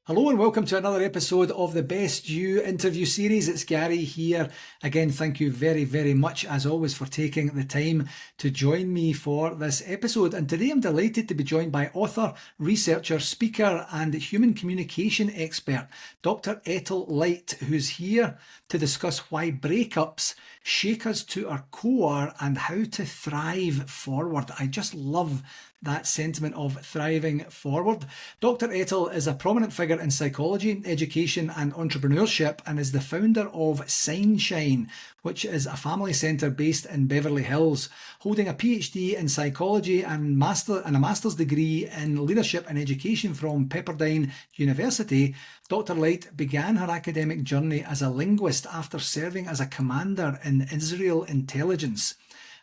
Hello and welcome to another episode of the Best You interview series. It's Gary here. Again, thank you very, very much as always for taking the time to join me for this episode. And today I'm delighted to be joined by author, researcher, speaker and human communication expert, Dr. Etel Leit, who's here to discuss why breakups shake us to our core and how to thrive forward. I just love that sentiment of thriving forward. Dr. Etel is a prominent figure in psychology, education and entrepreneurship and is the founder of SignShine, which is a family centre based in Beverly Hills. Holding a Ph.D. in psychology and a master's degree in leadership and education from Pepperdine University, Dr. Leit began her academic journey as a linguist after serving as a commander in Israel intelligence.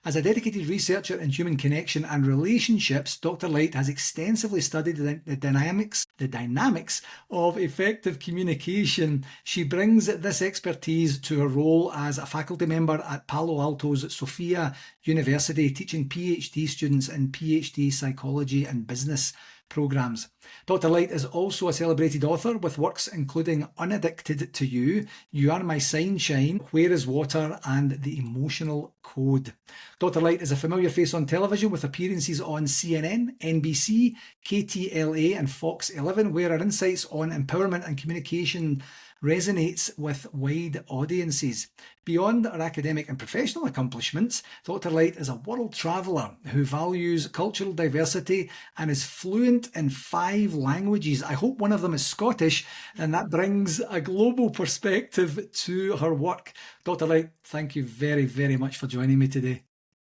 As a dedicated researcher in human connection and relationships, Dr. Leit has extensively studied the dynamics of effective communication. She brings this expertise to her role as a faculty member at Palo Alto's Sofia University, teaching Ph.D. students in Ph.D. psychology and business programs. Dr. Leit is also a celebrated author with works including Unaddicted to You, You Are My Sunshine, Where is Water, and The Emotional Code. Dr. Leit is a familiar face on television with appearances on CNN, NBC, KTLA and Fox 11, where her insights on empowerment and communication resonates with wide audiences. Beyond her academic and professional accomplishments, Dr. Leit is a world traveller who values cultural diversity and is fluent in 5 languages. I hope one of them is Scottish, and that brings a global perspective to her work. Dr. Leit, thank you very, very much for joining me today.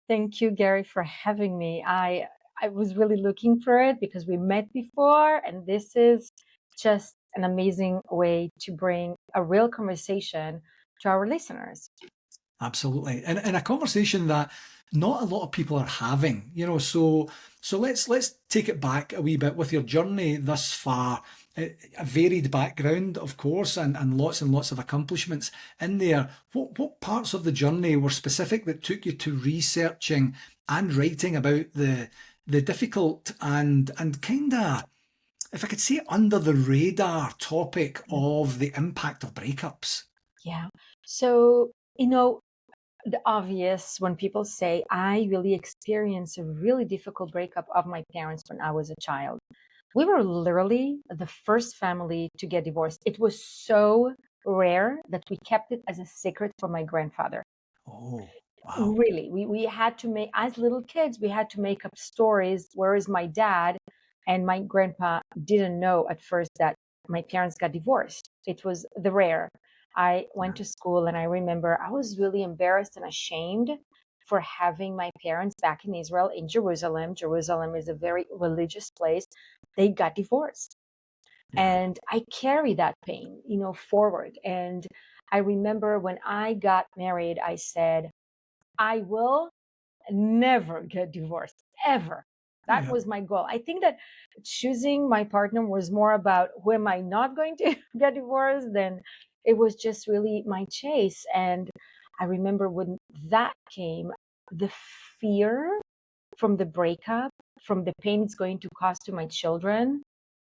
Thank you, Gary, for having me. I was really looking for it because we met before, and this is just an amazing way to bring a real conversation to our listeners. Absolutely. And a conversation that not a lot of people are having, so let's take it back a wee bit with your journey thus far. A varied background, of course, and lots of accomplishments in there. What parts of the journey were specific that took you to researching and writing about the difficult and kind of, if I could say, under the radar topic of the impact of breakups? Yeah. So, the obvious when people say, I really experienced a really difficult breakup of my parents when I was a child. We were literally the first family to get divorced. It was so rare that we kept it as a secret from my grandfather. Oh, wow. Really, we had to make, as little kids, we had to make up stories. Whereas my dad and my grandpa didn't know at first that my parents got divorced. It was the rare. I went to school and I remember I was really embarrassed and ashamed for having my parents back in Israel, in Jerusalem. Jerusalem is a very religious place. They got divorced. Yeah. And I carry that pain, forward. And I remember when I got married, I said, I will never get divorced, ever. That Yeah. was my goal. I think that choosing my partner was more about who am I not going to get divorced than it was just really my chase. And I remember when that came, the fear from the breakup, from the pain it's going to cause to my children,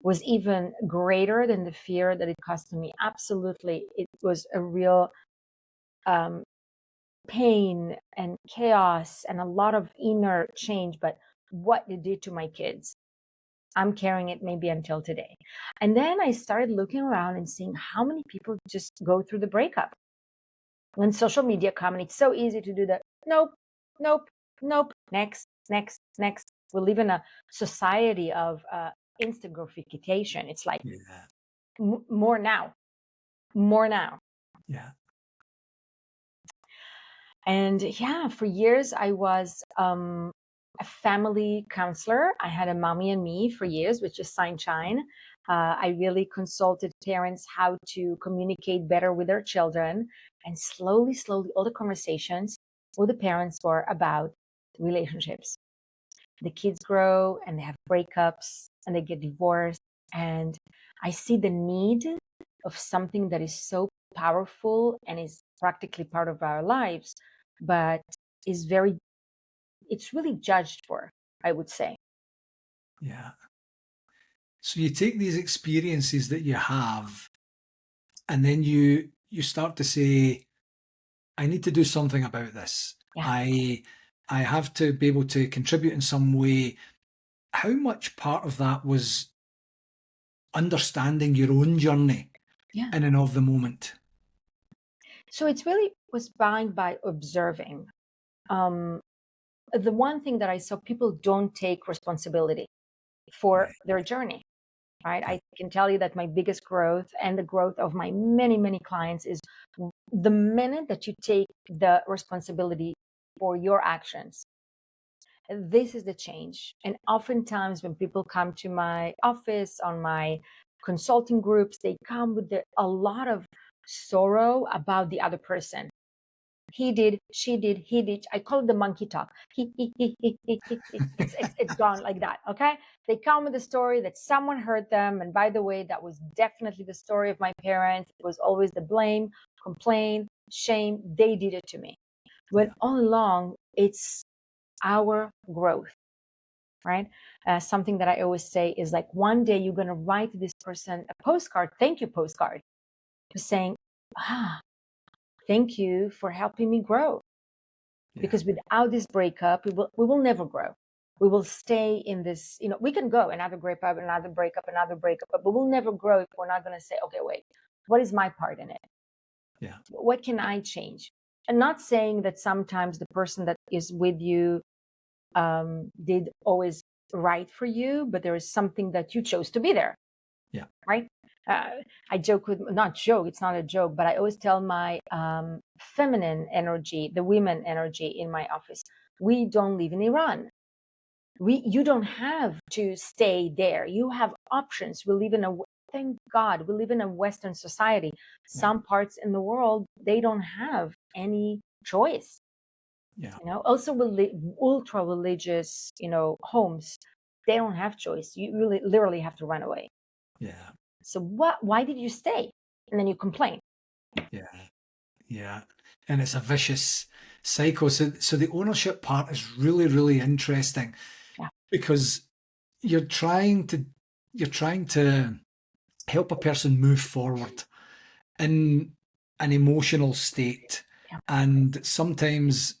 was even greater than the fear that it caused to me. Absolutely. It was a real um, pain and chaos and a lot of inner change, but what it did to my kids, I'm carrying it maybe until today. And then I started looking around and seeing how many people just go through the breakup. When social media come and it's so easy to do that. Nope, nope, nope. Next, next, next. We live in a society of instant gratification. It's like Yeah. more now, more now. Yeah. And yeah, for years I was a family counselor. I had a mommy and me for years, which is SignShine. I really consulted parents how to communicate better with their children. And slowly, slowly, all the conversations with the parents were about relationships. The kids grow and they have breakups and they get divorced. And I see the need of something that is so powerful and is practically part of our lives, but it's really judged for, I would say. Yeah. So you take these experiences that you have, and then you start to say, I need to do something about this. Yeah. I have to be able to contribute in some way. How much part of that was understanding your own journey Yeah. in and of the moment? So it's really was bound by observing. Um, the one thing that I saw, people don't take responsibility for their journey, right? Yeah. I can tell you that my biggest growth and the growth of my many, many clients is the minute that you take the responsibility for your actions. This is the change. And oftentimes when people come to my office on my consulting groups, they come with a lot of sorrow about the other person. He did, she did, he did. I call it the monkey talk. It's gone like that. Okay. They come with a story that someone hurt them. And by the way, that was definitely the story of my parents. It was always the blame, complain, shame. They did it to me. When Yeah. all along, it's our growth, right? Something that I always say is like, one day you're going to write this person a postcard, thank you postcard, saying, thank you for helping me grow. Yeah. Because without this breakup, we will never grow. We will stay in this, we can go another breakup, another breakup, but we will never grow if we're not going to say, okay, wait, what is my part in it? Yeah. What can I change? And not saying that sometimes the person that is with you did always right for you, but there is something that you chose to be there, Yeah. right? I joke with, not joke, it's not a joke, but I always tell my feminine energy, the women energy in my office, we don't live in Iran. You don't have to stay there. You have options. Thank God, we live in a Western society. Yeah. Some parts in the world, they don't have any choice. Yeah. Also ultra religious, homes, they don't have choice. You really literally have to run away. Yeah. So why did you stay? And then you complain. Yeah. Yeah. And it's a vicious cycle. So the ownership part is really, really interesting Yeah. because you're trying to you're trying to help a person move forward in an emotional state. Yeah. And sometimes,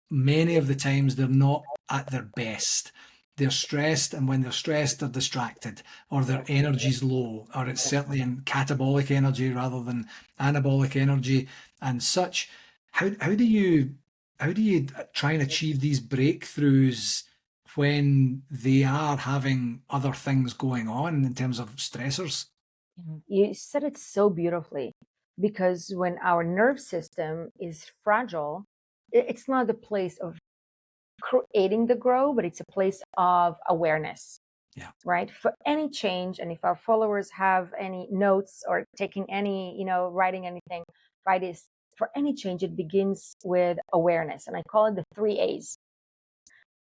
many of the times, they're not at their best. They're stressed, and when they're stressed, they're distracted, or their energy's low, or it's certainly in catabolic energy rather than anabolic energy and such. How do you try and achieve these breakthroughs when they are having other things going on in terms of stressors? You said it so beautifully, because when our nerve system is fragile, it's not the place of creating the grow, but it's a place of awareness. Yeah. Right? For any change, and if our followers have any notes or taking any, writing anything, write is, for any change, it begins with awareness. And I call it the 3 A's.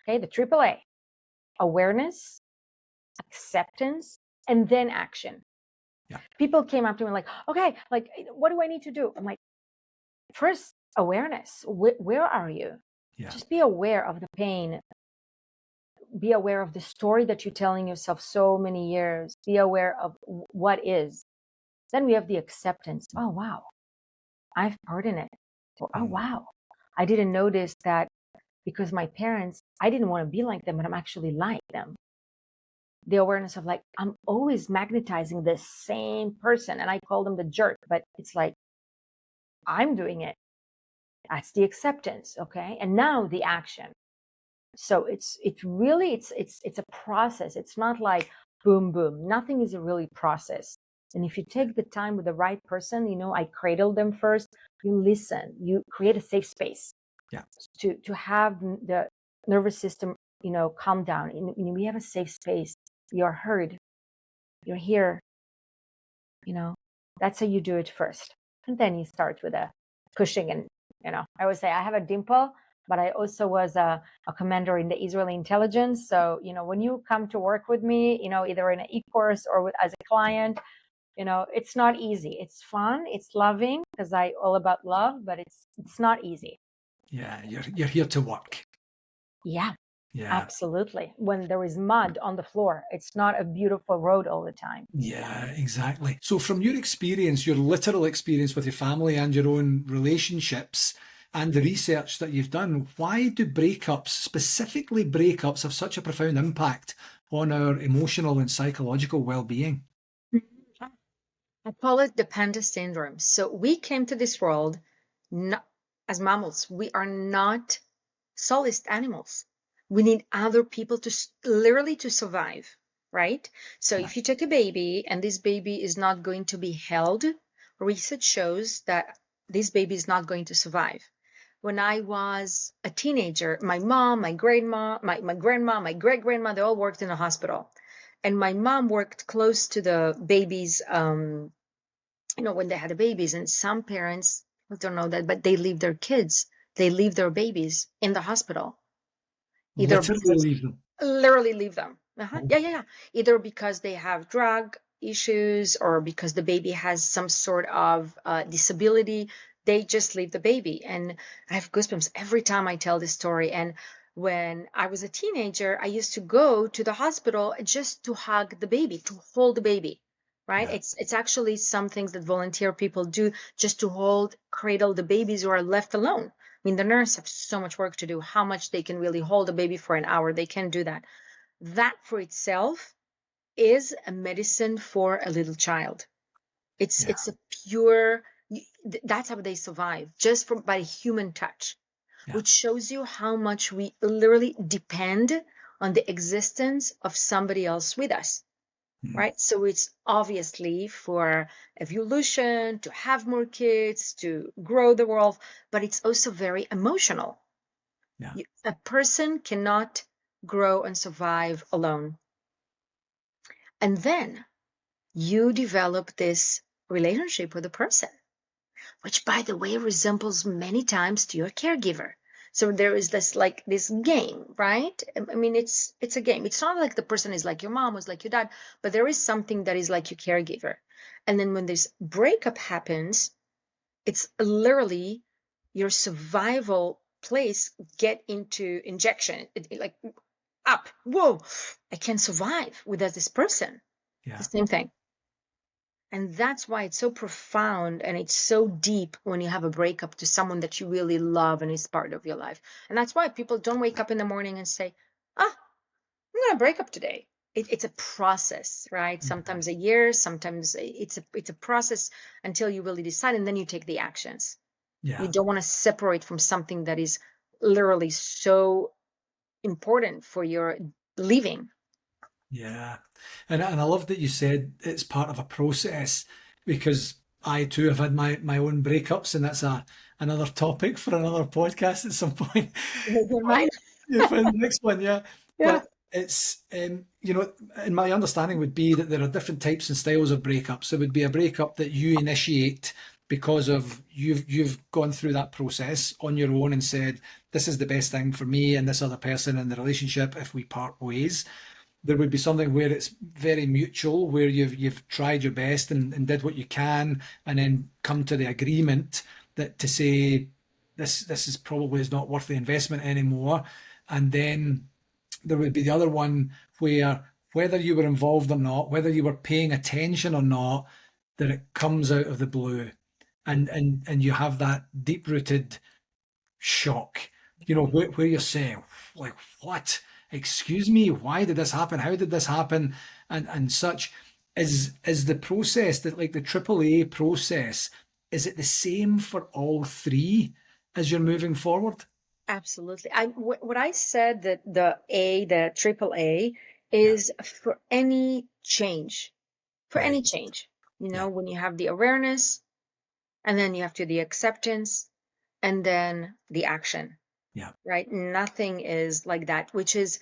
Okay, the triple A: awareness, acceptance, and then action. Yeah. People came up to me like, okay, like, what do I need to do? I'm like, first, awareness. Where are you? Yeah. Just be aware of the pain. Be aware of the story that you're telling yourself so many years. Be aware of what is. Then we have the acceptance. Oh, wow, I've part in it. Or, oh, Mm. wow, I didn't notice that because my parents, I didn't want to be like them, but I'm actually like them. The awareness of like, I'm always magnetizing the same person. And I call them the jerk, but it's like, I'm doing it. That's the acceptance. Okay. And now the action. So it's a process. It's not like boom, boom. Nothing is a really process. And if you take the time with the right person, I cradle them first. You listen. You create a safe space. Yeah. To have the nervous system, calm down. We have a safe space. You're heard. You're here. That's how you do it first, and then you start with a pushing. And I always say I have a dimple, but I also was a commander in the Israeli intelligence. So when you come to work with me, either in an e-course or as a client, it's not easy. It's fun, it's loving, because I all about love, but it's not easy. Yeah. You're here to work. Yeah. Yeah. Absolutely. When there is mud on the floor, it's not a beautiful road all the time. Yeah, exactly. So, from your experience, your literal experience with your family and your own relationships and the research that you've done, why do breakups, specifically breakups, have such a profound impact on our emotional and psychological well being? I call it dependent syndrome. So we came to this world not, as mammals. We are not solist animals. We need other people to literally to survive, right? So Yeah. if you take a baby and this baby is not going to be held, research shows that this baby is not going to survive. When I was a teenager, my mom, my grandma, my grandma, my great grandma, they all worked in a hospital. And my mom worked close to the babies, when they had the babies. And some parents don't know that, but they leave their kids, they leave their babies in the hospital, either Literally because leave them. literally leave them. Oh, Yeah. Either because they have drug issues or because the baby has some sort of disability. They just leave the baby. And I have goosebumps every time I tell this story. And when I was a teenager, I used to go to the hospital just to hug the baby, to hold the baby. Right? yeah. It's actually some things that volunteer people do just to hold, cradle the babies who are left alone. I mean, the nurses have so much work to do. How much they can really hold a baby for an hour, they can do that. That for itself is a medicine for a little child. Yeah. It's a pure, that's how they survive, just from by human touch, Yeah. which shows you how much we literally depend on the existence of somebody else with us. Mm. Right? So it's obviously for evolution, to have more kids, to grow the world, but it's also very emotional. Yeah. A person cannot grow and survive alone. And then you develop this relationship with a person, which, by the way, resembles many times to your caregiver. So there is this game, right? I mean, it's a game. It's not like the person is like your mom, was like your dad, but there is something that is like your caregiver. And then when this breakup happens, it's literally your survival place get into injection. Like up, whoa, I can survive without this person. Yeah. The same thing. And that's why it's so profound and it's so deep when you have a breakup to someone that you really love and is part of your life. And that's why people don't wake up in the morning and say, I'm going to break up today. It's a process, right? Sometimes a year, sometimes it's a process until you really decide, and then you take the actions. You Yeah. don't want to separate from something that is literally so important for your living. Yeah. And I love that you said it's part of a process because I too have had my own breakups, and that's another topic for another podcast at some point. But Right? yeah, for the next one, yeah. Yeah. But it's and my understanding would be that there are different types and styles of breakups. There would be a breakup that you initiate because of you've gone through that process on your own and said, this is the best thing for me and this other person in the relationship if we part ways. There would be something where it's very mutual, where you've tried your best and did what you can, and then come to the agreement that to say this is probably is not worth the investment anymore. And then there would be the other one where whether you were involved or not, whether you were paying attention or not, that it comes out of the blue, and you have that deep rooted shock, where you're saying, like, what? Excuse me, why did this happen? How did this happen? And such. Is the process that like the AAA process, is it the same for all three as you're moving forward? Absolutely. What I said that the triple A Yeah, is for any change, for right. any change, Yeah, when you have the awareness and then you have to the acceptance and then the action, yeah, right? Nothing is like that, which is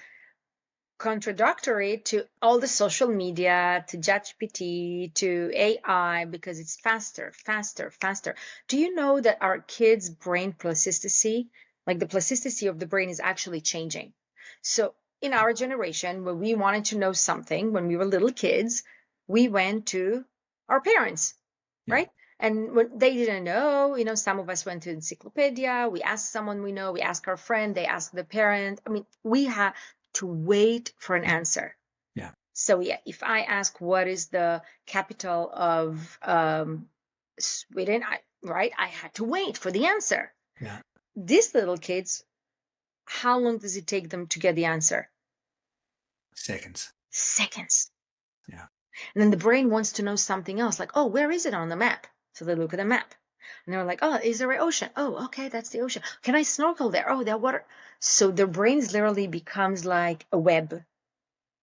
contradictory to all the social media, to ChatGPT, to AI, because it's faster, faster, faster. Do you know that our kids' brain plasticity, like the plasticity of the brain, is actually changing? So in our generation, when we wanted to know something when we were little kids, we went to our parents, yeah, right? And when they didn't know, some of us went to encyclopedia, we asked someone we know, we asked our friend, they asked the parent. I mean, we had to wait for an answer. Yeah. So yeah, if I ask what is the capital of Sweden, I had to wait for the answer. Yeah. These little kids, how long does it take them to get the answer? Seconds. Yeah. And then the brain wants to know something else, like, oh, where is it on the map? So they look at the map. And they're like, oh, is there an ocean? Oh, okay, that's the ocean. Can I snorkel there? Oh, that water. So their brains literally becomes like a web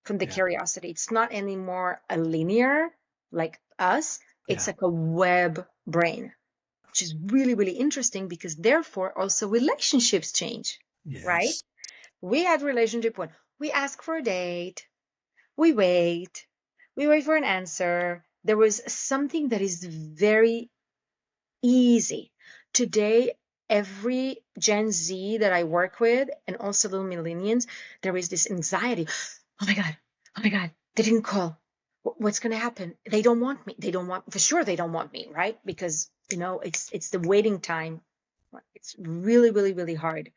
from the curiosity. It's not anymore a linear like us. It's like a web brain, which is really, really interesting because therefore also relationships change, right? We had relationship when we ask for a date, we wait for an answer. There was something that is very easy. Today, every Gen Z that I work with, and also little millennials, there is this anxiety. Oh my God, they didn't call. What's going to happen? They don't want me. For sure they don't want me, right? Because, it's the waiting time. It's really, really, really hard.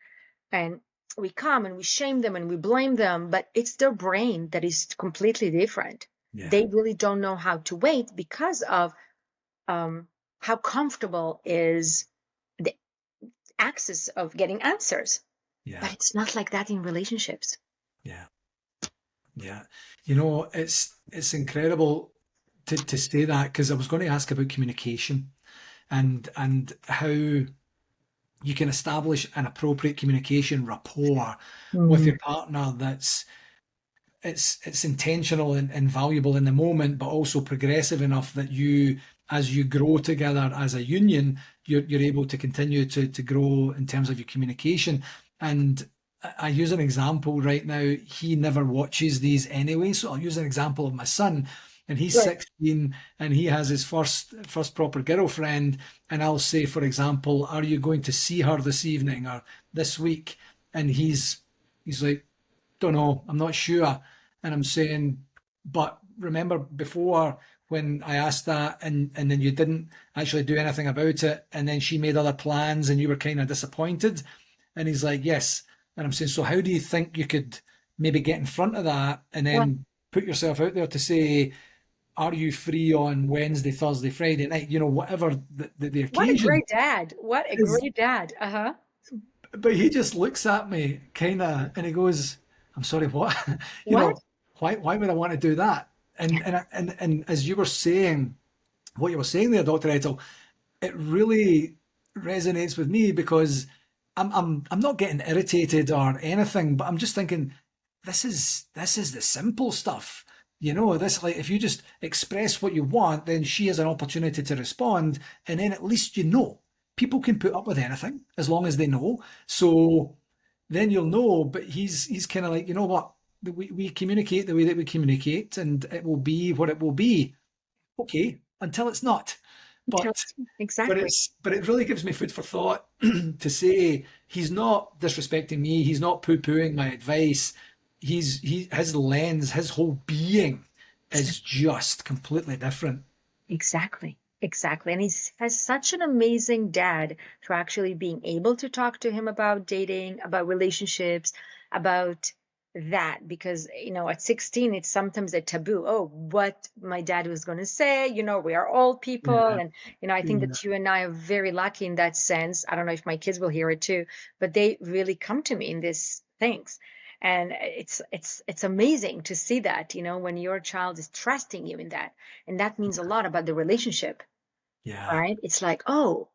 And we come and we shame them and we blame them, but it's their brain that is completely different. Yeah. They really don't know how to wait because of how comfortable is the access of getting answers. Yeah. But it's not like that in relationships. Yeah. Yeah. It's incredible to say that, because I was going to ask about communication and how you can establish an appropriate communication rapport with your partner that's it's intentional and valuable in the moment, but also progressive enough that as you grow together as a union, you're able to continue to grow in terms of your communication. And I use an example right now. He never watches these anyway, so I'll use an example of my son. And he's 16 and he has his first proper girlfriend. And I'll say, for example, are you going to see her this evening or this week? And he's like, don't know, I'm not sure. And I'm saying, but remember before when I asked that and then you didn't actually do anything about it, and then she made other plans and you were kind of disappointed? And he's like, yes. And I'm saying, so how do you think you could maybe get in front of that and then put yourself out there to say, are you free on Wednesday, Thursday, Friday night? Whatever the occasion. What a great dad. What a great dad. Uh-huh. But he just looks at me kind of and he goes, I'm sorry, what? What? Why would I want to do that? And as you were saying, what you were saying there, Dr. Etel, it really resonates with me, because I'm not getting irritated or anything, but I'm just thinking, this is the simple stuff. This, like, if you just express what you want, then she has an opportunity to respond, and then at least people can put up with anything as long as they know. So then you'll know. But he's kind of like, you know what? We communicate the way that we communicate, and it will be what it will be. Okay, until it's not. But Exactly. but it really gives me food for thought to say he's not disrespecting me. He's not poo-pooing my advice. His lens, his whole being is just completely different. Exactly. And he has such an amazing dad for actually being able to talk to him about dating, about relationships, about that, because at 16 it's sometimes a taboo. Oh, what my dad was going to say. We are old people, and I think that you and I are very lucky in that sense. I don't know if my kids will hear it too, but they really come to me in these things. And it's amazing to see that, when your child is trusting you in that. And that means a lot about the relationship. Right? It's like, oh,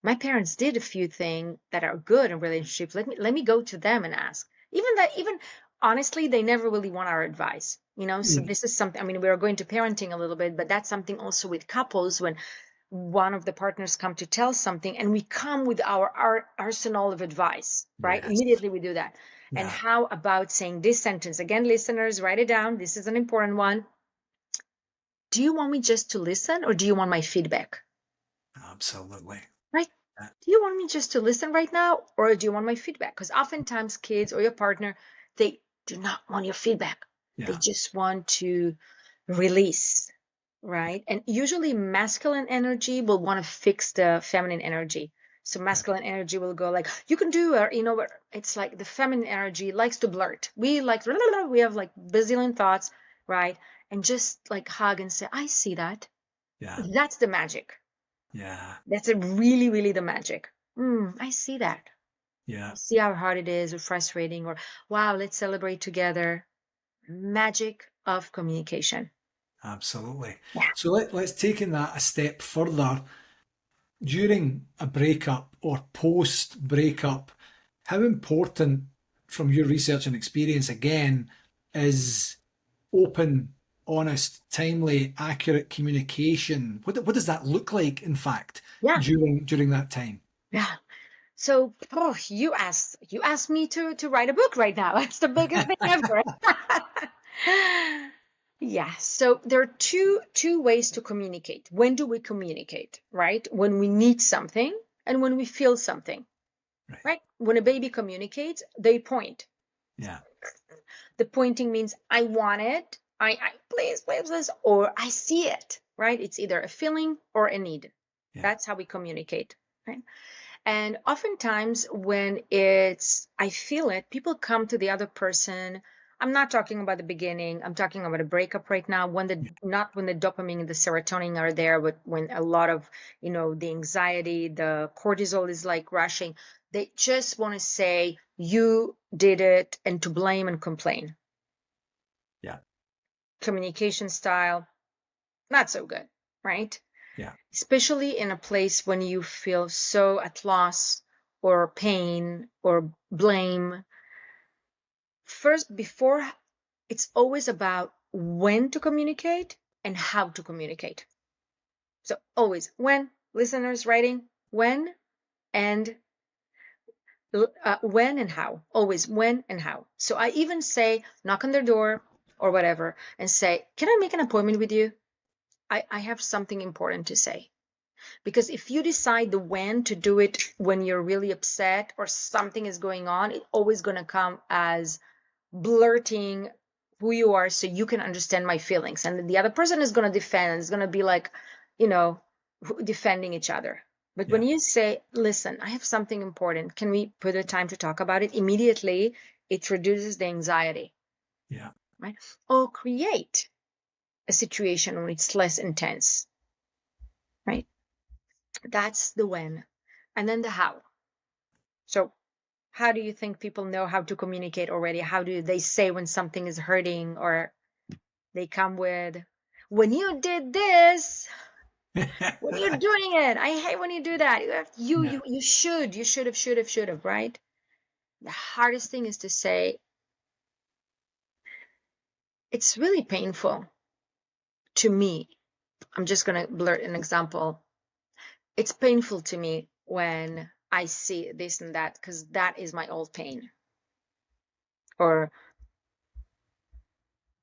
my parents did a few things that are good in relationships. Let me go to them and ask. Even honestly, they never really want our advice. So this is something, I mean, we are going to parenting a little bit, but that's something also with couples, when one of the partners come to tell something and we come with our arsenal of advice, right? Immediately we do that. And how about saying this sentence? Again, listeners, write it down. This is an important one. Do you want me just to listen, or do you want my feedback? Absolutely. Right? Do you want me just to listen right now, or do you want my feedback? Because oftentimes kids or your partner, they do not want your feedback. They just want to release. right? And usually masculine energy will want to fix the feminine energy. So masculine energy will go like, you can do it, you know, it's like the feminine energy likes to blurt. We like, we have like bazillion thoughts, right? And just like hug and say, I see that. Yeah. That's the magic. Yeah. That's a really, really the magic. I see that. Yeah. See how hard it is or frustrating or wow, let's celebrate together. Magic of communication. Absolutely. Yeah. So let's take that a step further. During a breakup or post breakup, how important, from your research and experience again, is open, honest, timely, accurate communication? What does that look like, in fact, Yeah. during that time? Yeah. So, you asked me to write a book right now. It's the biggest thing ever. Yeah. So there are two ways to communicate. When do we communicate, right? When we need something and when we feel something, right? When a baby communicates, they point. Yeah. The pointing means I want it, I please, or I see it, right? It's either a feeling or a need. Yeah. That's how we communicate, right? And oftentimes when it's I feel it, people come to the other person. I'm not talking about the beginning. I'm talking about a breakup right now. Not when the dopamine and the serotonin are there, but when a lot of, the anxiety, the cortisol is like rushing. They just want to say you did it and to blame and complain. Yeah. Communication style, not so good, right? Yeah. Especially in a place when you feel so at loss or pain or blame. First, before, it's always about when to communicate and how to communicate. So always when, listeners writing, and when and how, always when and how. So I even say, knock on their door or whatever and say, can I make an appointment with you? I have something important to say. Because if you decide the when to do it when you're really upset or something is going on, it's always going to come as blurting who you are so you can understand my feelings. And the other person is going to defend, it's going to be like, defending each other. But when you say, listen, I have something important, can we put a time to talk about it? Immediately, it reduces the anxiety. Yeah. Right? Or create a situation when it's less intense. Right? That's the when. And then the how. So how do you think people know how to communicate already? How do they say when something is hurting, or they come with, when you did this, when you're doing it, I hate when you do that. You should have, right? The hardest thing is to say, it's really painful to me. I'm just going to blurt an example. It's painful to me when I see this and that, because that is my old pain. Or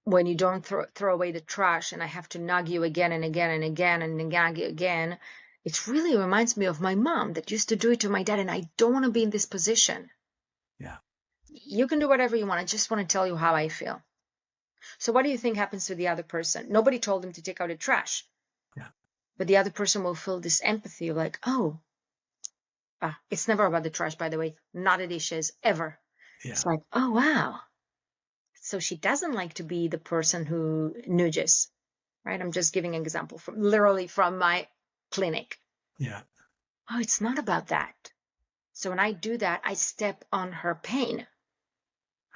when you don't throw away the trash and I have to nag you again and again and again and nag you again, it really reminds me of my mom that used to do it to my dad, and I don't want to be in this position. Yeah. You can do whatever you want. I just want to tell you how I feel. So what do you think happens to the other person? Nobody told him to take out the trash. Yeah. But the other person will feel this empathy like, it's never about the trash, by the way, not the dishes, ever. Yeah. It's like, oh, wow. So she doesn't like to be the person who nudges, right? I'm just giving an example literally from my clinic. Yeah. Oh, it's not about that. So when I do that, I step on her pain.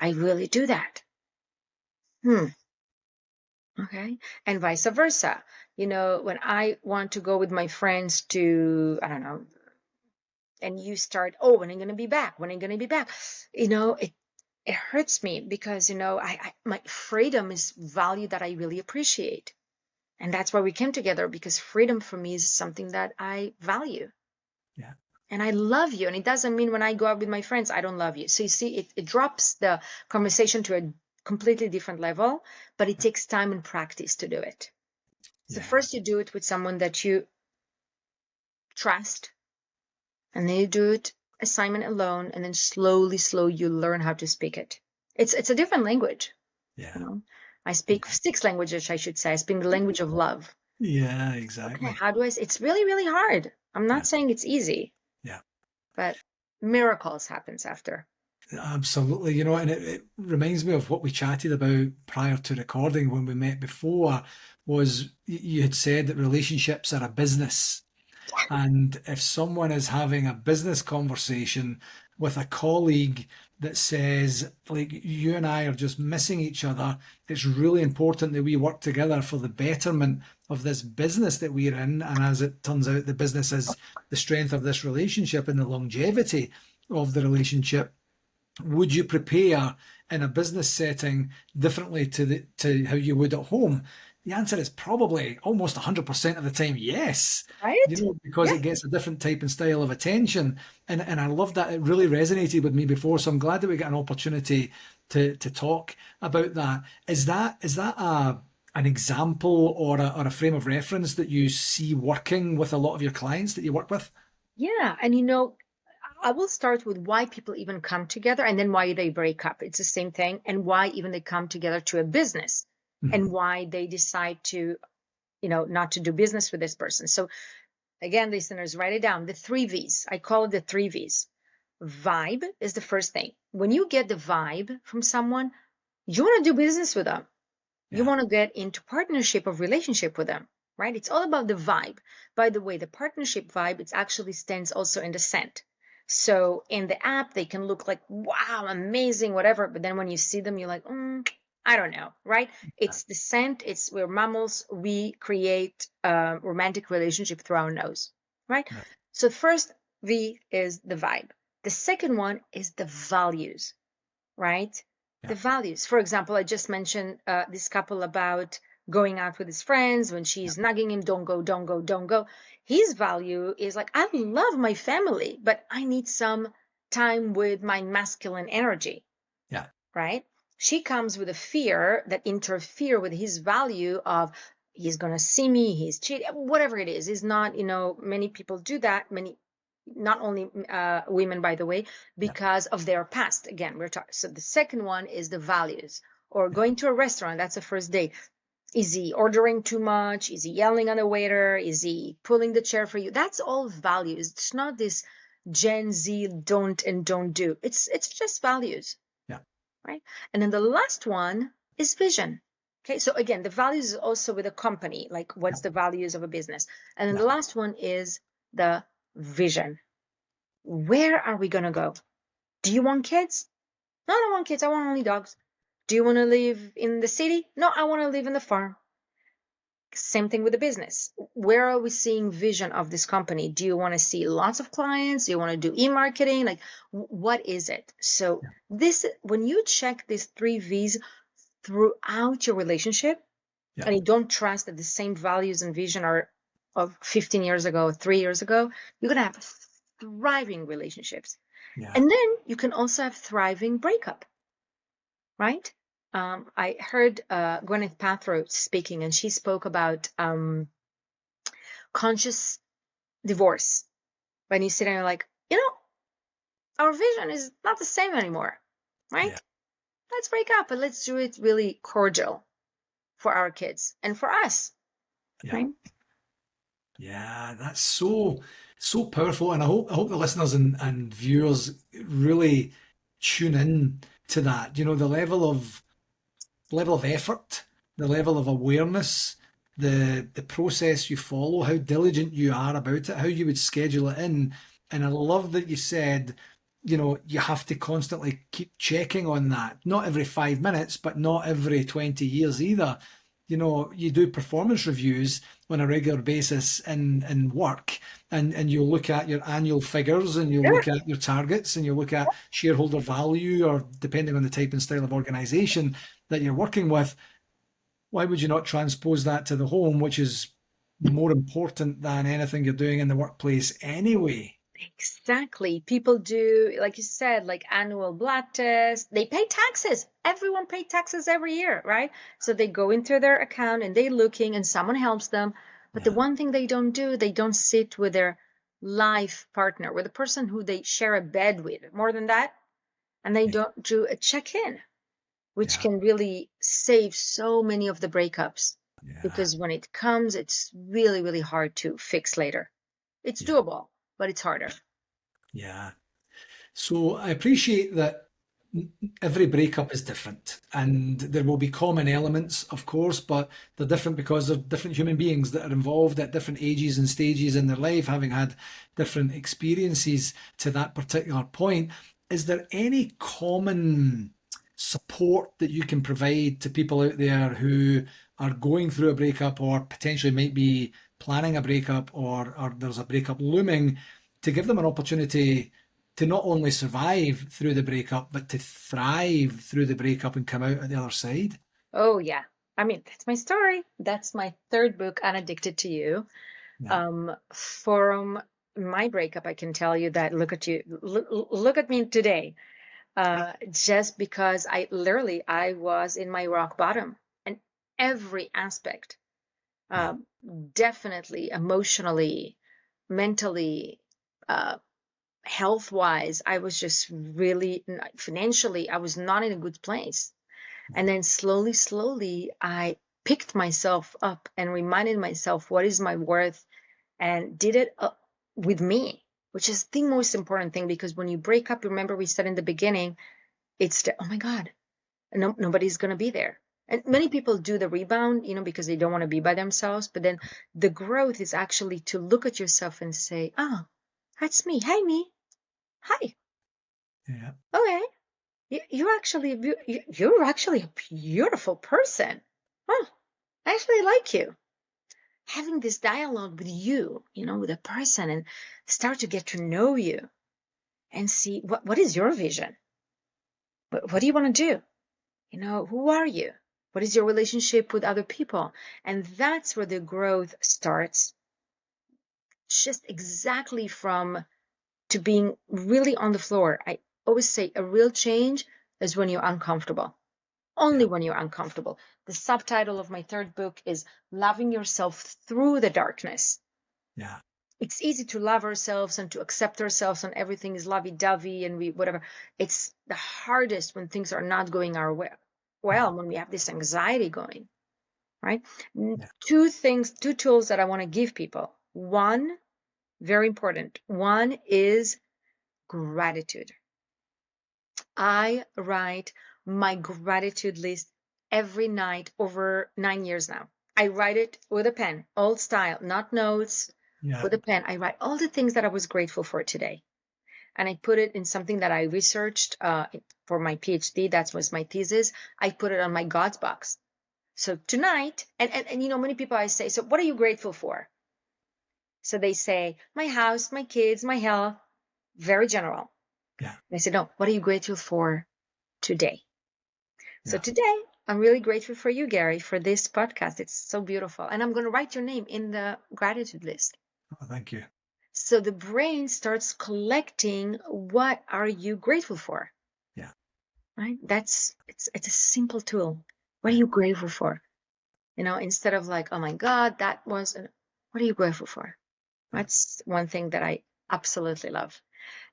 I really do that. Okay. And vice versa. When I want to go with my friends to, I don't know, and you start, when I'm going to be back, when I'm going to be back, it hurts me because, my freedom is value that I really appreciate. And that's why we came together, because freedom for me is something that I value. Yeah. And I love you. And it doesn't mean when I go out with my friends, I don't love you. So you see, it drops the conversation to a completely different level, but it takes time and practice to do it. So first you do it with someone that you trust, and then you do it assignment alone, and then slowly you learn how to speak it. It's a different language. Yeah. I speak 6 languages, I should say. I speak the language of love. Yeah, Okay, exactly. how do it's really, really hard. I'm Yeah, not saying it's easy, yeah. but miracles happens after. Absolutely, and it reminds me of what we chatted about prior to recording when we met before, was you had said that relationships are a business. And if someone is having a business conversation with a colleague that says, like, you and I are just missing each other, it's really important that we work together for the betterment of this business that we're in. And as it turns out, the business is the strength of this relationship and the longevity of the relationship. Would you prepare in a business setting differently to how you would at home? The answer is probably almost 100% of the time, yes. Right? Because Yeah. it gets a different type and style of attention. And I love that. It really resonated with me before. So I'm glad that we got an opportunity to talk about that. Is that an example or a frame of reference that you see working with a lot of your clients that you work with? Yeah. And I will start with why people even come together and then why they break up. It's the same thing. And why even they come together to a business Mhm. and why they decide to, not to do business with this person. So again, listeners, write it down. The three V's. I call it the three V's. Vibe is the first thing. When you get the vibe from someone, you want to do business with them. You Yeah. want to get into partnership or relationship with them, right? It's all about the vibe. By the way, the partnership vibe, it actually stands also in the scent. So in the app, they can look like, wow, amazing, whatever. But then when you see them, you're like, I don't know, right? It's the scent. We're mammals. We create a romantic relationship through our nose, right? Yeah. So first V is the vibe. The second one is the values, right? The Yeah. values. For example, I just mentioned this couple about going out with his friends when she's nagging him, don't go, don't go, don't go. His value is like, I love my family, but I need some time with my masculine energy, Yeah. right? She comes with a fear that interfere with his value of he's going to see me, he's cheating, whatever it is not, many people do that. Many, not only women, by the way, Yeah. because of their past. Again, we're talking. So the second one is the values, or going to a restaurant. That's a first date. Is he ordering too much? Is he yelling at the waiter? Is he pulling the chair for you? That's all values. It's not this Gen Z don't and don't do. It's just values, Yeah. right? And then the last one is vision. Okay, so again, the values is also with a company, like Yeah. what's the values of a business. And then Yeah. the last one is the vision. Where are we going to go? Do you want kids? No, I don't want kids. I want only dogs. Do you want to live in the city? No, I want to live in the farm. Same thing with the business. Where are we seeing vision of this company? Do you want to see lots of clients? Do you want to do e-marketing? Like, what is it? So this, when you check these three V's throughout your relationship, Yeah. and you don't trust that the same values and vision are of 15 years ago, 3 years ago, you're going to have thriving relationships. Yeah. And then you can also have thriving breakup, right? I heard Gwyneth Paltrow speaking, and she spoke about conscious divorce. When you sit there and you're like, our vision is not the same anymore, Yeah. right? Let's break up and let's do it really cordial for our kids and for us, Yeah. right? Yeah, that's so powerful, and I hope the listeners and viewers really tune in to that. The level of effort, the level of awareness, the process you follow, how diligent you are about it, how you would schedule it in. And I love that you said, you have to constantly keep checking on that. Not every 5 minutes, but not every 20 years either. You do performance reviews on a regular basis in work, and you look at your annual figures, and you Sure. look at your targets, and you look at shareholder value, or depending on the type and style of organization that you're working with. Why would you not transpose that to the home, which is more important than anything you're doing in the workplace anyway? Exactly. People do, like you said, like annual blood tests. They pay taxes. Everyone pays taxes every year, right? So they go into their account and they're looking and someone helps them. But the Yeah, one thing they don't do, they don't sit with their life partner, with the person who they share a bed with, more than that. And they yeah, don't do a check-in, which yeah, can really save so many of the breakups. Yeah. because when it comes, it's really, really hard to fix later. It's Yeah. doable, but it's harder. Yeah. So I appreciate that every breakup is different and there will be common elements, of course, but they're different because they're different human beings that are involved at different ages and stages in their life, having had different experiences to that particular point. Is there any common support that you can provide to people out there who are going through a breakup or potentially might be planning a breakup or there's a breakup looming to give them an opportunity to not only survive through the breakup, but to thrive through the breakup and come out at the other side? Oh, yeah. I mean, that's my story. That's my third book, Unaddicted to You. Yeah. From my breakup, I can tell you that look at me today. Just because I was in my rock bottom and every aspect, Yeah. um, definitely emotionally, mentally, uh, health wise, I was just really financially, I was not in a good place. And then slowly, I picked myself up and reminded myself what is my worth and did it with me, which is the most important thing. Because when you break up, remember we said in the beginning, oh my God, nobody's going to be there. And many people do the rebound, because they don't want to be by themselves. But then the growth is actually to look at yourself and say, oh, that's me. Hey, me. Hi. Yeah. Okay. You're actually a beautiful person. Oh, I actually like you. Having this dialogue with you, with a person, and start to get to know you and see what is your vision? What do you want to do? Who are you? What is your relationship with other people? And that's where the growth starts. Just exactly from to being really on the floor. I always say a real change is when you're uncomfortable. Only Yeah. when you're uncomfortable. The subtitle of my third book is Loving Yourself Through the Darkness. Yeah. It's easy to love ourselves and to accept ourselves and everything is lovey-dovey and whatever. It's the hardest when things are not going our way. Well, when we have this anxiety going, right? Yeah. Two tools that I want to give people. One, very important. One is gratitude. I write my gratitude list every night over 9 years now. I write it with a pen, old style, not notes, Yeah. with a pen. I write all the things that I was grateful for today. And I put it in something that I researched for my Ph.D. That was my thesis. I put it on my God's box. So tonight, and many people I say, so what are you grateful for? So they say, my house, my kids, my health, very general. Yeah. And I said, no, what are you grateful for today? So Yeah. today, I'm really grateful for you, Gary, for this podcast. It's so beautiful. And I'm going to write your name in the gratitude list. Oh, thank you. So the brain starts collecting what are you grateful for, Yeah. right? It's a simple tool. What are Yeah. you grateful for? Instead of like, oh my God, what are you grateful for? Yeah. That's one thing that I absolutely love.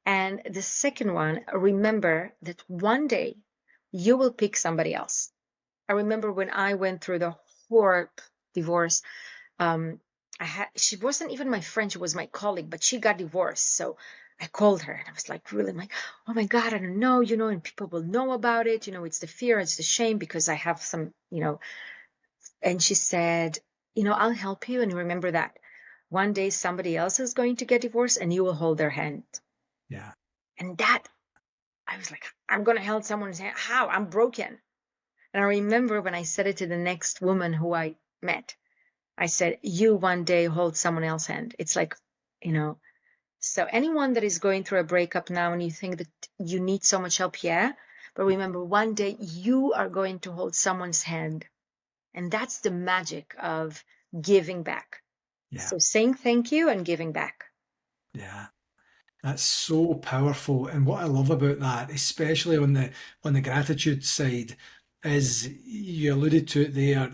And the second one, remember that one day you will pick somebody else. I remember when I went through the horrible divorce, she wasn't even my friend, she was my colleague, but she got divorced. So I called her and I was like, really, like, oh my God, I don't know, and people will know about it. It's the fear, it's the shame because I have some, and she said, I'll help you. And remember that one day somebody else is going to get divorced and you will hold their hand. Yeah. And that, I was like, I'm going to hold someone's hand. How? I'm broken. And I remember when I said it to the next woman who I met, I said, you one day hold someone else's hand. It's like, so anyone that is going through a breakup now and you think that you need so much help, yeah. But remember, one day you are going to hold someone's hand. And that's the magic of giving back. Yeah. So saying thank you and giving back. Yeah. That's so powerful. And what I love about that, especially on the gratitude side, is you alluded to it there,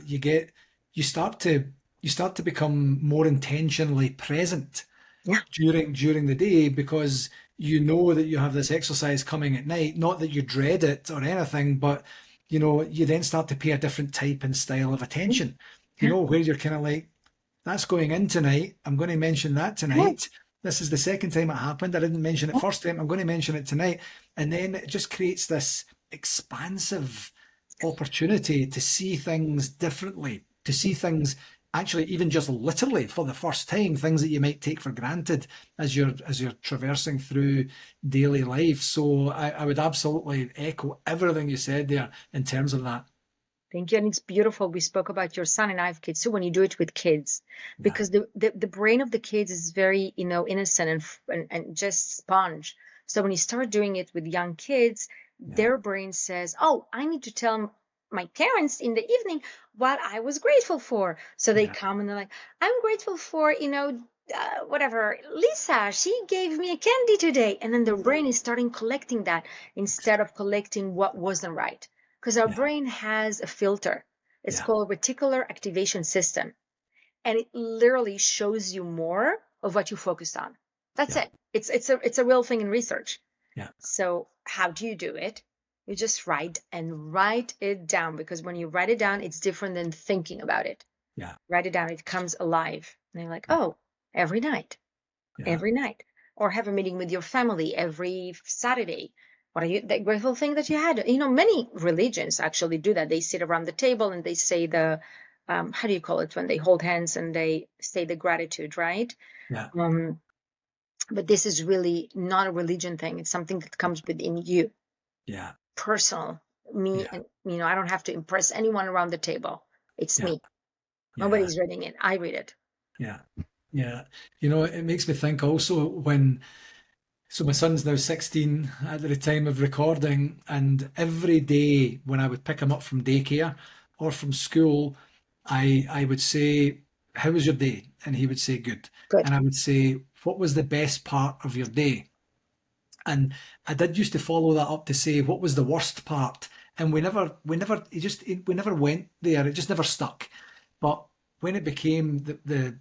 you start to you start to become more intentionally present Yeah. during the day because you know that you have this exercise coming at night, not that you dread it or anything, but you then start to pay a different type and style of attention where you're kind of like, that's going in tonight. I'm going to mention that tonight. This is the second time it happened. I didn't mention it first time. I'm going to mention it tonight. And then it just creates this expansive opportunity to see things differently, to see things actually even just literally for the first time, things that you might take for granted as you're traversing through daily life. So I would absolutely echo everything you said there in terms of that. Thank you. And it's beautiful. We spoke about your son, and I have kids. So when you do it with kids, because the brain of the kids is very, innocent and just sponge. So when you start doing it with young kids, their brain says, oh, I need to tell my parents in the evening what I was grateful for. So they come and they're like, I'm grateful for, whatever, Lisa, she gave me a candy today. And then their brain is starting collecting that instead of collecting what wasn't right. Because our brain has a filter. It's called reticular activation system. And it literally shows you more of what you focused on. That's it. It's a real thing in research. Yeah. So how do you do it? You just write it down, because when you write it down, it's different than thinking about it. Yeah. Write it down. It comes alive. And you're like, oh, every night. Or have a meeting with your family every Saturday. What are you, the grateful thing that you had? Many religions actually do that. They sit around the table and they say the, how do you call it, when they hold hands and they say the gratitude, right? Yeah. But this is really not a religion thing. It's something that comes within you. Yeah. Personal. Me, and I don't have to impress anyone around the table. It's me. Nobody's reading it. I read it. Yeah. Yeah. It makes me think also so my son's now 16 at the time of recording, and every day when I would pick him up from daycare or from school, I would say, how was your day? And he would say, good. And I would say, what was the best part of your day? And I did used to follow that up to say, what was the worst part? And we never went there. It just never stuck. But when it became the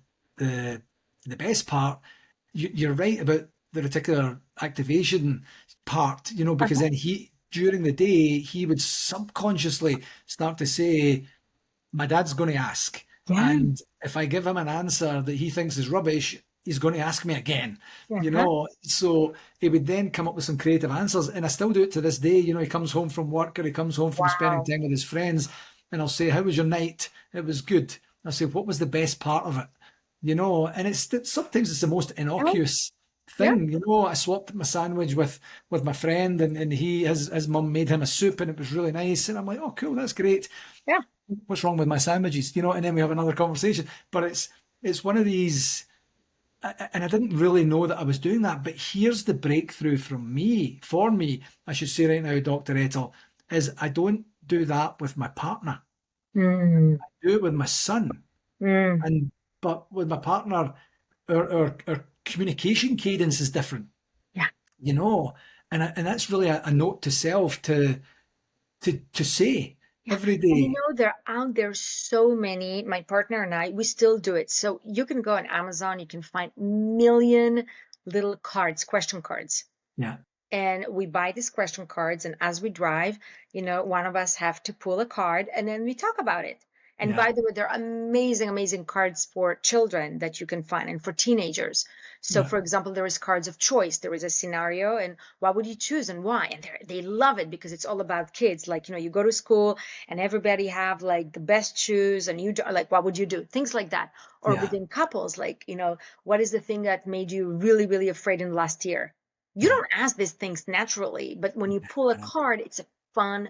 best part, you're right about the reticular activation part, because then during the day, he would subconsciously start to say, my dad's going to ask. And if I give him an answer that he thinks is rubbish, he's going to ask me again, so he would then come up with some creative answers. And I still do it to this day. He comes home from work or he comes home from spending time with his friends, and I'll say, how was your night? It was good. I'll say, what was the best part of it? And sometimes it's the most innocuous thing. I swapped my sandwich with my friend, and his mum made him a soup, and it was really nice. And I'm like, oh, cool, that's great. Yeah. What's wrong with my sandwiches? And then we have another conversation. But it's one of these, and I didn't really know that I was doing that. But here's the breakthrough for me, I should say right now, Dr. Etel, is I don't do that with my partner. I do it with my son. But with my partner, our communication cadence is different. Yeah. And that's really a note to self to say every day. There are out there so many, my partner and I, we still do it. So you can go on Amazon, you can find million little cards, question cards. Yeah. And we buy these question cards, and as we drive, one of us have to pull a card, and then we talk about it. And by the way, there are amazing, amazing cards for children that you can find, and for teenagers. So, for example, there is cards of choice. There is a scenario, and what would you choose and why? And they love it because it's all about kids. Like, you go to school and everybody have like the best shoes, and you do, like, what would you do? Things like that. Or within couples, like, what is the thing that made you really, really afraid in the last year? You don't ask these things naturally, but when you pull a card, it's a fun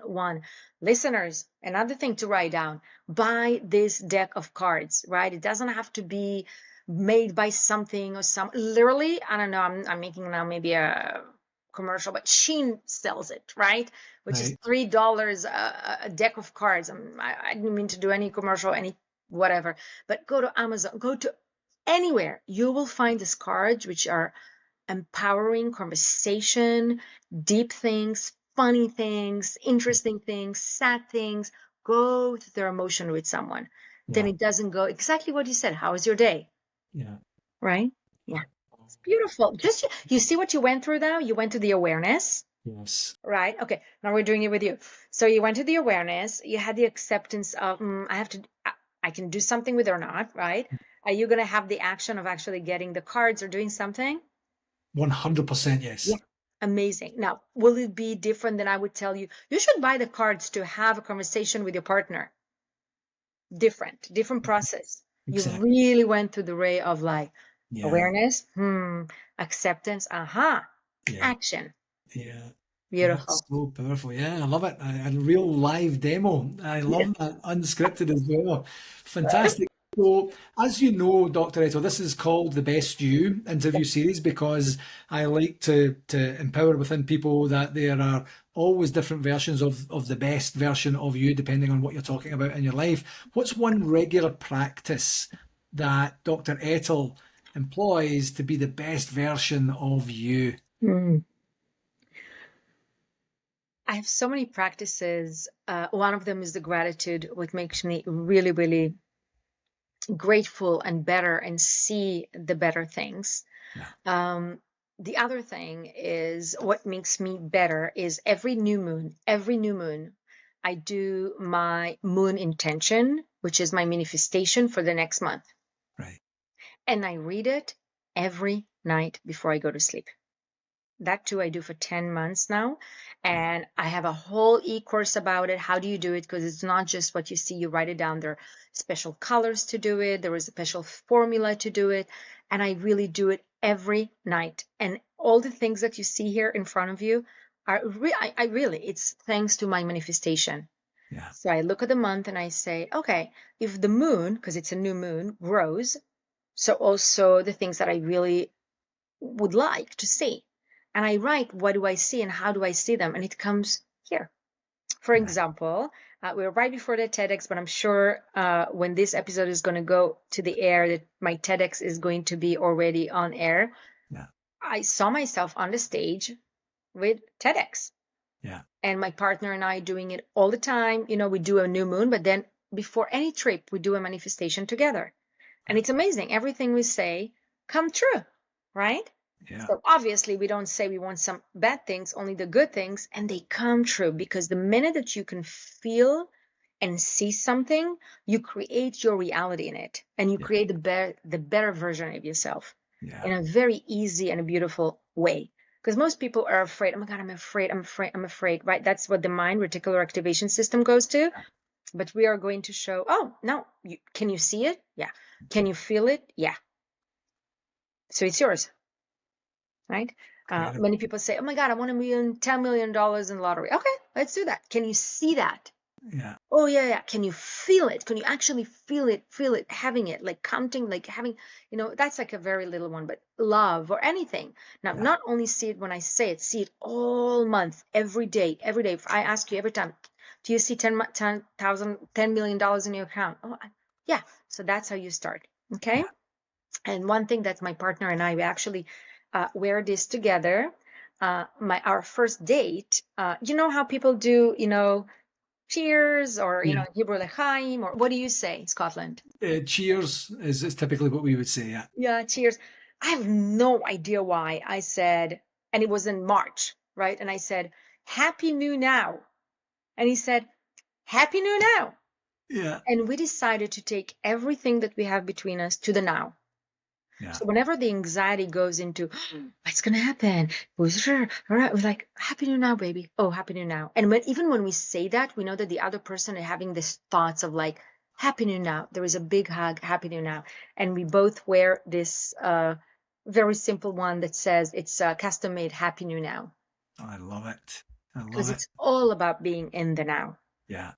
one. Listeners, another thing to write down, buy this deck of cards, right? It doesn't have to be made by something or literally, I don't know, I'm making now maybe a commercial, but Shein sells it, right? Which is $3 a deck of cards. I didn't mean to do any commercial, any whatever, but go to Amazon, go to anywhere. You will find these cards, which are empowering conversation, deep things, funny things, interesting things, sad things. Go through their emotion with someone. Then it doesn't go exactly what you said. How was your day? Yeah. Right? Yeah. It's beautiful. Just you see what you went through now? You went to the awareness. Yes. Right? Okay. Now we're doing it with you. So you went to the awareness. You had the acceptance of, I can do something with it or not, right? Are you going to have the action of actually getting the cards or doing something? 100% yes. Yeah. Amazing. Now, will it be different than I would tell you, you should buy the cards to have a conversation with your partner? Different process. You Exactly. really went through the way of like Yeah. awareness, acceptance, Yeah. action. Yeah. Beautiful. That's so powerful. Yeah, I love it. A real live demo. I love that. Unscripted as well. Fantastic. So, as you know, Dr. Etel, this is called the Best You interview series because I like to empower within people that there are always different versions of the best version of you, depending on what you're talking about in your life. What's one regular practice that Dr. Etel employs to be the best version of you? I have so many practices. One of them is the gratitude, which makes me really, really grateful and better and see the better things. Yeah. The other thing is what makes me better is every new moon, I do my moon intention, which is my manifestation for the next month. Right. And I read it every night before I go to sleep. That too, I do for 10 months now. And I have a whole e-course about it. How do you do it? Because it's not just what you see, you write it down. There are special colors to do it. There is a special formula to do it. And I really do it every night. And all the things that you see here in front of you are I really, it's thanks to my manifestation. Yeah. So I look at the month and I say, okay, if the moon, because it's a new moon, grows, so also the things that I really would like to see. And I write, what do I see and how do I see them? And it comes here. For example, we're right before the TEDx, but I'm sure when this episode is going to go to the air, that my TEDx is going to be already on air. Yeah. I saw myself on the stage with TEDx. Yeah. And my partner and I doing it all the time. You know, we do a new moon, but then before any trip, we do a manifestation together. And it's amazing. Everything we say come true, right? Yeah. So obviously we don't say we want some bad things, only the good things, and they come true because the minute that you can feel and see something, you create your reality in it, and you create the better version of yourself in a very easy and a beautiful way. Because most people are afraid. Oh my God, I'm afraid, right? That's what the mind reticular activation system goes to. But we are going to show, oh, no, can you see it? Yeah. Can you feel it? Yeah. So it's yours. Right? Many people say, oh my God, I want $10 million in lottery. Okay, let's do that. Can you see that? Yeah. Oh, yeah. Can you feel it? Can you actually feel it, having it, like counting, like having, that's like a very little one, but love or anything. Now, not only see it when I say it, see it all month, every day. If I ask you every time, do you see $10 million in your account? Oh, yeah. So that's how you start. Okay. Yeah. And one thing that my partner and I, we actually wear this together. Our first date, you know how people do, cheers or, Hebrew L'chaim, or what do you say, Scotland? Cheers is typically what we would say. Yeah. Yeah, cheers. I have no idea why I said, and it was in March, right? And I said, Happy New Now. And he said, Happy New Now. Yeah. And we decided to take everything that we have between us to the now. Yeah. So whenever the anxiety goes into what's going to happen, we're like, Happy New Now, baby. Oh, Happy New Now. And even when we say that, we know that the other person is having these thoughts of like, Happy New Now. There is a big hug, Happy New Now. And we both wear this very simple one that says it's custom made Happy New Now. Oh, I love it. Because it's all about being in the now. Yeah.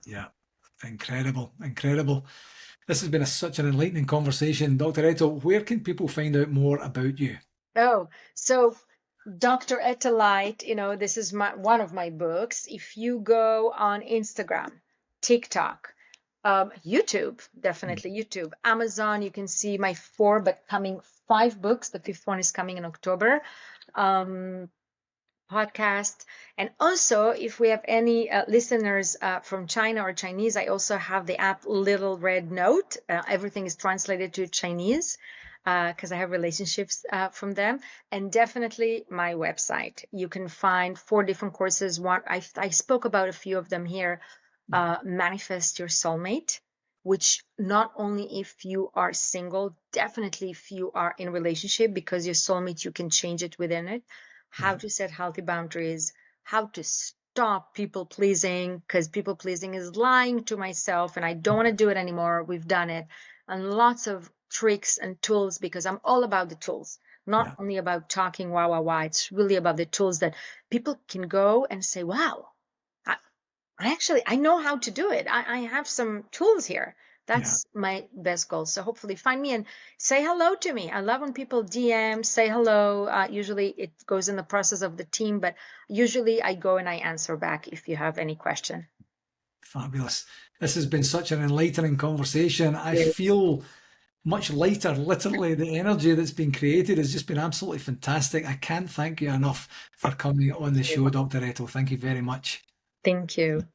Yeah. Incredible. This has been such an enlightening conversation. Dr. Etel, where can people find out more about you? Oh, so Dr. Etel Leit, this is one of my books. If you go on Instagram, TikTok, YouTube, definitely YouTube, Amazon, you can see my 4, but coming 5 books. The 5th one is coming in October. Podcast. And also, if we have any listeners from China or Chinese, I also have the app Little Red Note. Everything is translated to Chinese because I have relationships from them. And definitely my website. You can find 4 different courses. One I spoke about a few of them here. Manifest Your Soulmate. which not only if you are single, definitely if you are in a relationship, because your soulmate, you can change it within it, how to set healthy boundaries, how to stop people pleasing, because people pleasing is lying to myself and I don't want to do it anymore. We've done it. And lots of tricks and tools, because I'm all about the tools, not only about talking wah. It's really about the tools that people can go and say, wow, I know how to do it. I have some tools here. That's my best goal. So hopefully find me and say hello to me. I love when people DM, say hello. Usually it goes in the process of the team, but usually I go and I answer back if you have any question. Fabulous. This has been such an enlightening conversation. I Yes. feel much lighter. Literally, the energy that's been created has just been absolutely fantastic. I can't thank you enough for coming on the show, Dr. Etel. Thank you very much. Thank you.